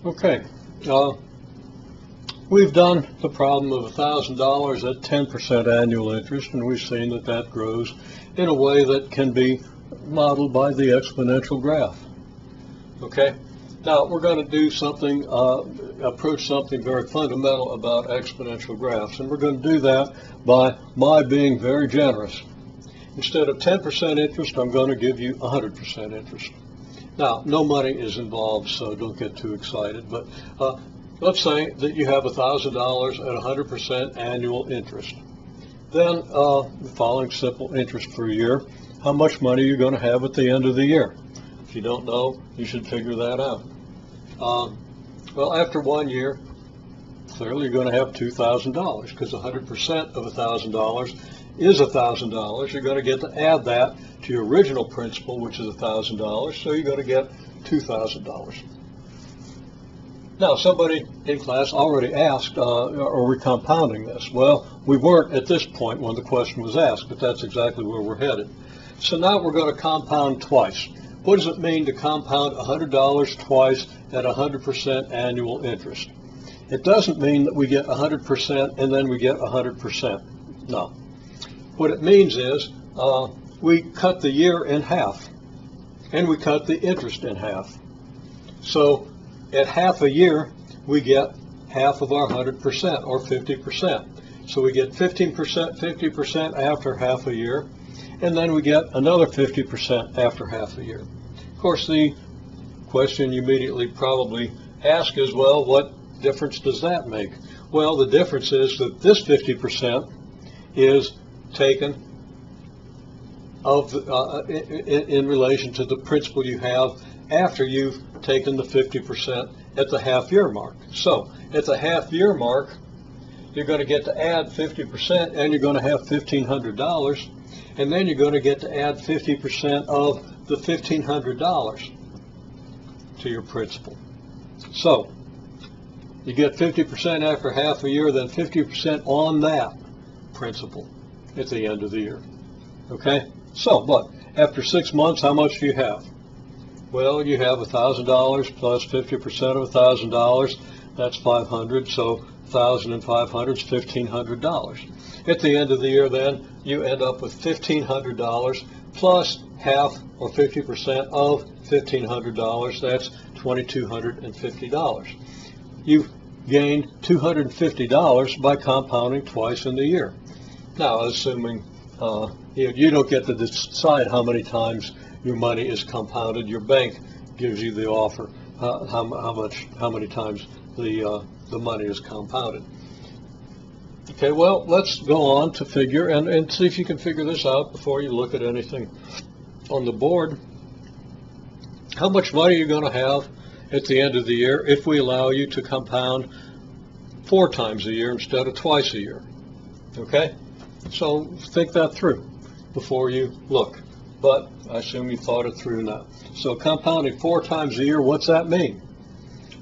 Okay, we've done the problem of $1,000 at 10% annual interest, and we've seen that that grows in a way that can be modeled by the exponential graph. Okay, now we're going to do something, approach something very fundamental about exponential graphs, and we're going to do that by my being very generous. Instead of 10% interest, I'm going to give you 100% interest. Now, no money is involved, so don't get too excited, but let's say that you have $1,000 at 100% annual interest. Then, following simple interest for a year, how much money you're going to have at the end of the year. If you don't know, you should figure that out. Well, after 1 year, clearly you're going to have $2,000 because 100% of $1,000 is $1,000. You're going to get to add that to your original principal, which is $1,000, so you're going to get $2,000. Now, somebody in class already asked, are we compounding this? Well, we weren't at this point when the question was asked, but that's exactly where we're headed. So now we're going to compound twice. What does it mean to compound $100 twice at 100% annual interest? It doesn't mean that we get 100% and then we get 100%. No. What it means is we cut the year in half, and we cut the interest in half. So at half a year, we get half of our 100%, or 50%. So we get 15%, 50% after half a year, and then we get another 50% after half a year. Of course, the question you immediately probably ask is, well, what difference does that make? Well, the difference is that this 50% is taken of in relation to the principal you have after you've taken the 50% at the half-year mark. So at the half-year mark, you're going to get to add 50%, and you're going to have $1,500, and then you're going to get to add 50% of the $1,500 to your principal. So you get 50% after half a year, then 50% on that principal at the end of the year. Okay? So, what? After 6 months, how much do you have? Well, you have $1,000 plus 50% of $1,000. That's $500. So 1,000 and 500 is $1,500. At the end of the year, then, you end up with $1,500 plus half or 50% of $1,500. That's $2,250. You've gained $250 by compounding twice in the year. Now, assuming you don't get to decide how many times your money is compounded. Your bank gives you the offer how many times the money is compounded. Okay, well, let's go on to figure and see if you can figure this out before you look at anything on the board. How much money you're going to have at the end of the year if we allow you to compound 4 times a year instead of twice a year. Okay? So think that through before you look. But I assume you thought it through now. So compounding 4 times a year, what's that mean?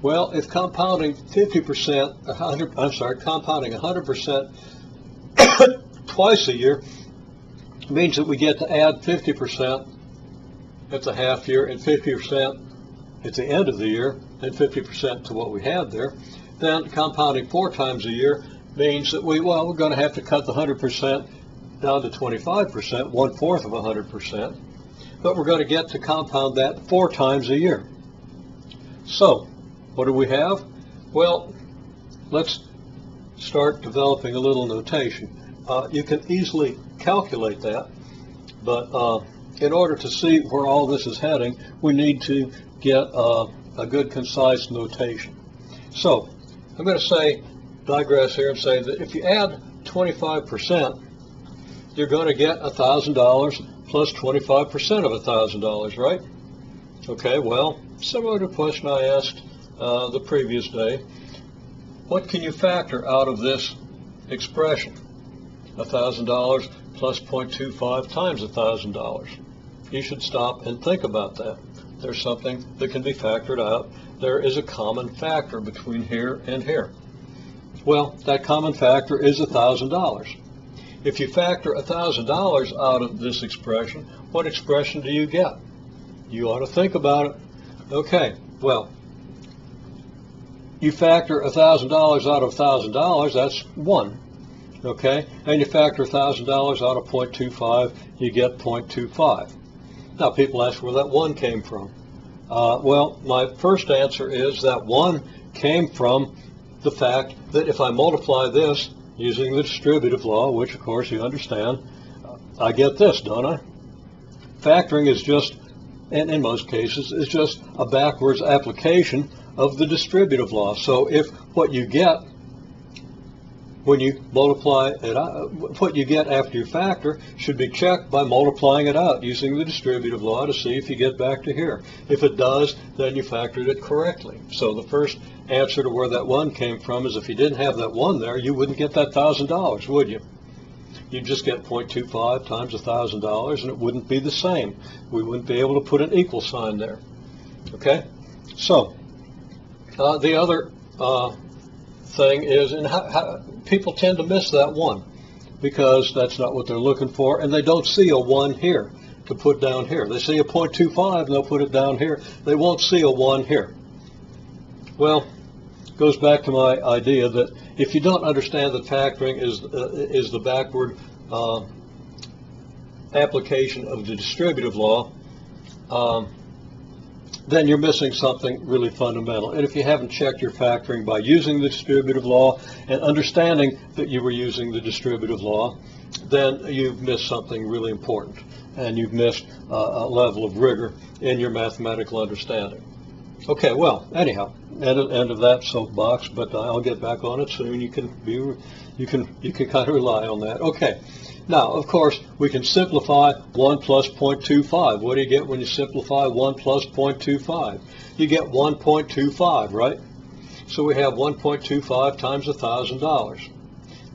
Well, if compounding compounding 100% twice a year means that we get to add 50% at the half year and 50% at the end of the year and 50% to what we had there, then compounding 4 times a year means that we're going to have to cut the 100% down to 25%, 1/4 of 100%, but we're going to get to compound that 4 times a year. So, what do we have? Well, let's start developing a little notation. You can easily calculate that, but in order to see where all this is heading, we need to get a good, concise notation. So, I'm going to digress here and say that if you add 25%, you're going to get $1,000 plus 25% of $1,000, right? Okay, well, similar to the question I asked the previous day, what can you factor out of this expression? $1,000 plus 0.25 times $1,000. You should stop and think about that. There's something that can be factored out. There is a common factor between here and here. Well, that common factor is $1,000. If you factor $1,000 out of this expression, what expression do you get? You ought to think about it. Okay, well, you factor $1,000 out of $1,000, that's 1. Okay? And you factor $1,000 out of 0.25, you get 0.25. Now, people ask where that 1 came from. Well, my first answer is that 1 came from the fact that if I multiply this using the distributive law, which of course you understand, I get this, don't I? Factoring is just, and in most cases, is just a backwards application of the distributive law. So if what you get when you multiply it out, what you get after you factor should be checked by multiplying it out using the distributive law to see if you get back to here. If it does, then you factored it correctly. So the first answer to where that 1 came from is if you didn't have that 1 there, you wouldn't get that $1,000, would you? You'd just get 0.25 times $1,000, and it wouldn't be the same. We wouldn't be able to put an equal sign there. Okay? So the other thing is, and how people tend to miss that 1 because that's not what they're looking for, and they don't see a 1 here to put down here. They see a 0.25 and they'll put it down here. They won't see a 1 here. Well, it goes back to my idea that if you don't understand that factoring is the backward application of the distributive law, then you're missing something really fundamental. And if you haven't checked your factoring by using the distributive law and understanding that you were using the distributive law, then you've missed something really important, and you've missed a level of rigor in your mathematical understanding. Okay, well, anyhow, end of that soapbox, but I'll get back on it soon. You can kind of rely on that. Okay. Now, of course, we can simplify 1 plus 0.25. What do you get when you simplify 1 plus 0.25? You get 1.25, right? So we have 1.25 times $1,000.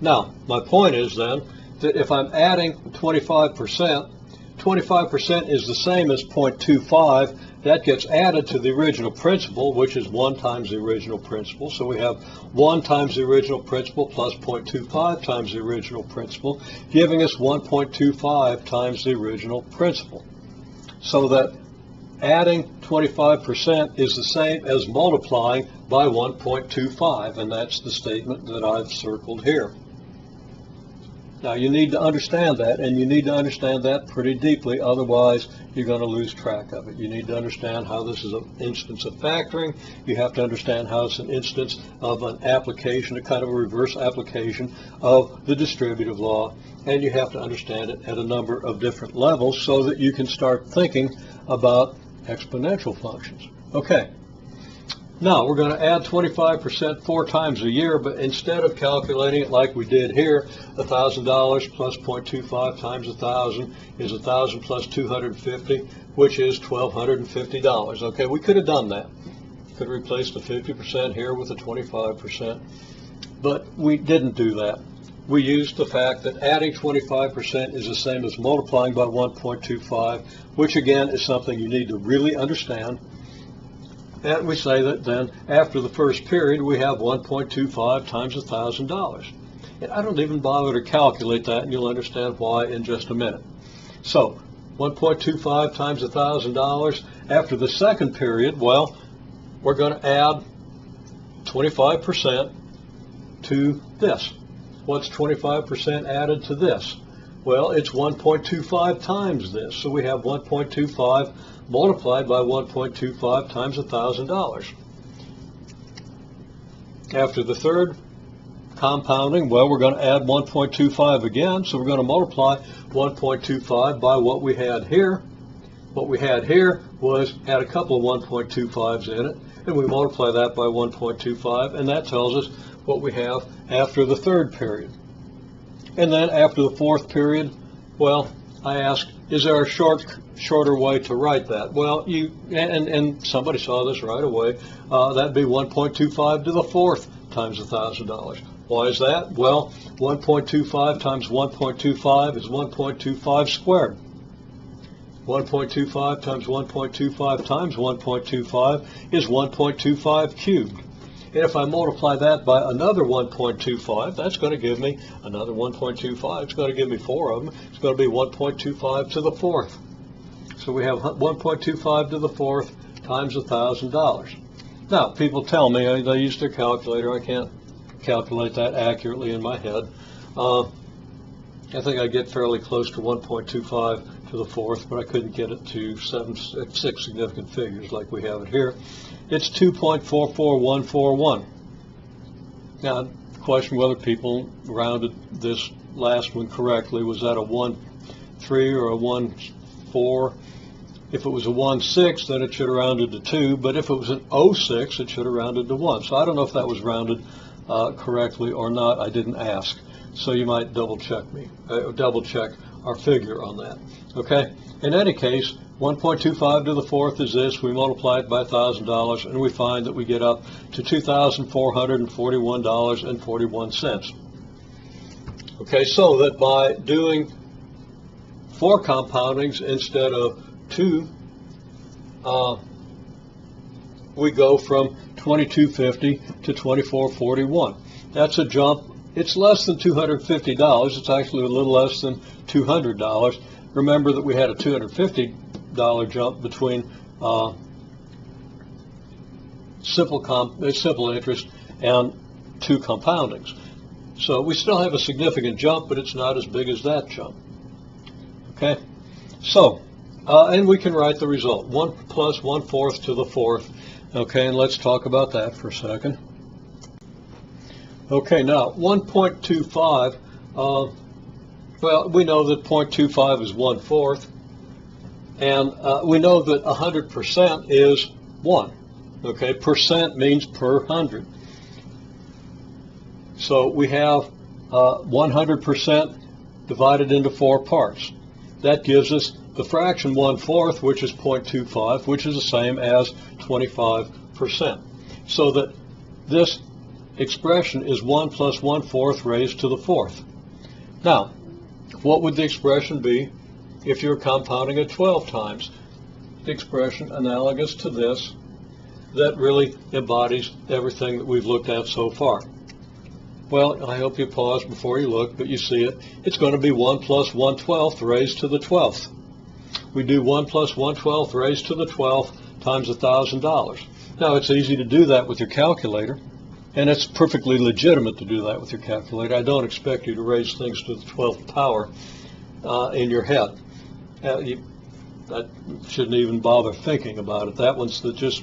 Now, my point is then that if I'm adding 25%, 25% is the same as 0.25. That gets added to the original principal, which is 1 times the original principal. So we have 1 times the original principal plus 0.25 times the original principal, giving us 1.25 times the original principal. So that adding 25% is the same as multiplying by 1.25, and that's the statement that I've circled here. Now, you need to understand that, and you need to understand that pretty deeply, otherwise you're going to lose track of it. You need to understand how this is an instance of factoring. You have to understand how it's an instance of an application, a kind of a reverse application of the distributive law, and you have to understand it at a number of different levels so that you can start thinking about exponential functions. Okay. Now, we're going to add 25% 4 times a year, but instead of calculating it like we did here, $1,000 plus 0.25 times 1,000 is 1,000 plus 250, which is $1,250. Okay, we could have done that. Could have replaced the 50% here with the 25%, but we didn't do that. We used the fact that adding 25% is the same as multiplying by 1.25, which again is something you need to really understand. And we say that then after the first period we have 1.25 times $1,000. And I don't even bother to calculate that, and you'll understand why in just a minute. So 1.25 times $1,000. After the second period, well, we're going to add 25% to this. What's 25% added to this? Well, it's 1.25 times this. So we have 1.25 multiplied by 1.25 times $1,000. After the third compounding, well, we're going to add 1.25 again, so we're going to multiply 1.25 by what we had here. What we had here had a couple of 1.25s in it, and we multiply that by 1.25, and that tells us what we have after the third period. And then after the fourth period, well, I ask, is there a shorter way to write that? Well, and somebody saw this right away. That'd be 1.25 to the fourth times $1,000. Why is that? Well, 1.25 times 1.25 is 1.25 squared. 1.25 times 1.25 times 1.25 is 1.25 cubed. And if I multiply that by another 1.25, that's going to give me another 1.25. It's going to give me 4 of them. It's going to be 1.25 to the fourth. So we have 1.25 to the fourth times $1,000. Now, people tell me they use their calculator. I can't calculate that accurately in my head. I think I get fairly close to 1.25 to the fourth, but I couldn't get it to 6 significant figures like we have it here. It's 2.44141. Now, question whether people rounded this last one correctly. Was that a 1.3 or a 1.4? If it was a 1.6, then it should have rounded to 2, but if it was an 0.6, it should have rounded to 1. So I don't know if that was rounded correctly or not. I didn't ask. So you might double check our figure on that. Okay? In any case, 1.25 to the fourth is this. We multiply it by $1,000, and we find that we get up to $2,441.41. Okay, so that by doing 4 compoundings instead of 2, we go from $22.50 to $24.41. That's a jump. It's less than $250. It's actually a little less than $200. Remember that we had a $250 jump between simple interest and 2 compoundings. So we still have a significant jump, but it's not as big as that jump. Okay? So, and we can write the result. 1 plus 1/4 to the fourth. Okay, and let's talk about that for a second. Okay, now 1.25, well, we know that 0.25 is 1/4, and we know that 100% is 1. Okay, percent means per 100. So we have 100% divided into 4 parts. That gives us the fraction 1/4, which is 0.25, which is the same as 25%. So that this expression is 1 plus 1/4 raised to the fourth. Now, what would the expression be if you're compounding it 12 times? The expression analogous to this that really embodies everything that we've looked at so far. Well, I hope you pause before you look, but you see it. It's going to be 1 plus 1/12 raised to the 12th. We do 1 plus 1/12 raised to the 12th times $1,000. Now, it's easy to do that with your calculator, and it's perfectly legitimate to do that with your calculator. I don't expect you to raise things to the 12th power in your head. I shouldn't even bother thinking about it. That one's that's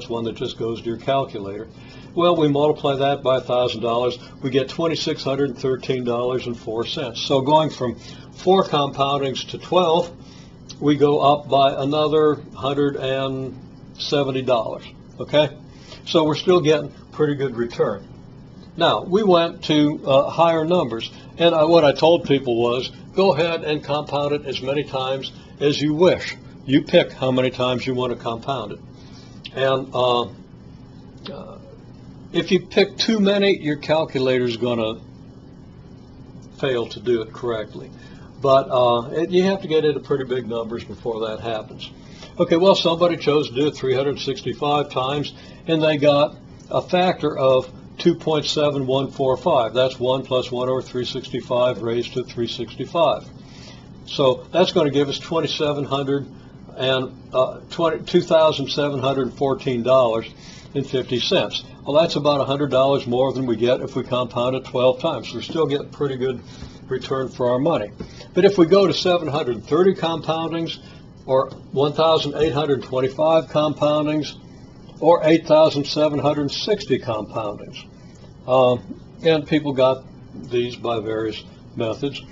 one that just goes to your calculator. Well, we multiply that by $1,000, we get $2,613.04. So going from 4 compoundings to 12, we go up by another $170. Okay? So we're still getting pretty good return. Now, we went to higher numbers, and what I told people was, go ahead and compound it as many times as you wish. You pick how many times you want to compound it. And if you pick too many, your calculator is going to fail to do it correctly. But you have to get into pretty big numbers before that happens. Okay, well, somebody chose to do it 365 times, and they got a factor of 2.7145. That's 1 plus 1 over 365 raised to 365. So that's going to give us $2,714.50. Well, that's about $100 more than we get if we compound it 12 times. So we're still getting pretty good return for our money. But if we go to 730 compoundings, or 1,825 compoundings, or 8,760 compoundings, and people got these by various methods,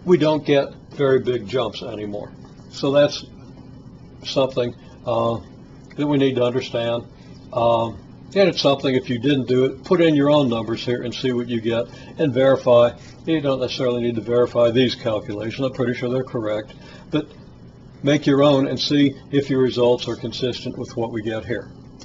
we don't get very big jumps anymore. So that's something that we need to understand. And it's something, if you didn't do it, put in your own numbers here and see what you get and verify. You don't necessarily need to verify these calculations. I'm pretty sure they're correct. But make your own and see if your results are consistent with what we get here.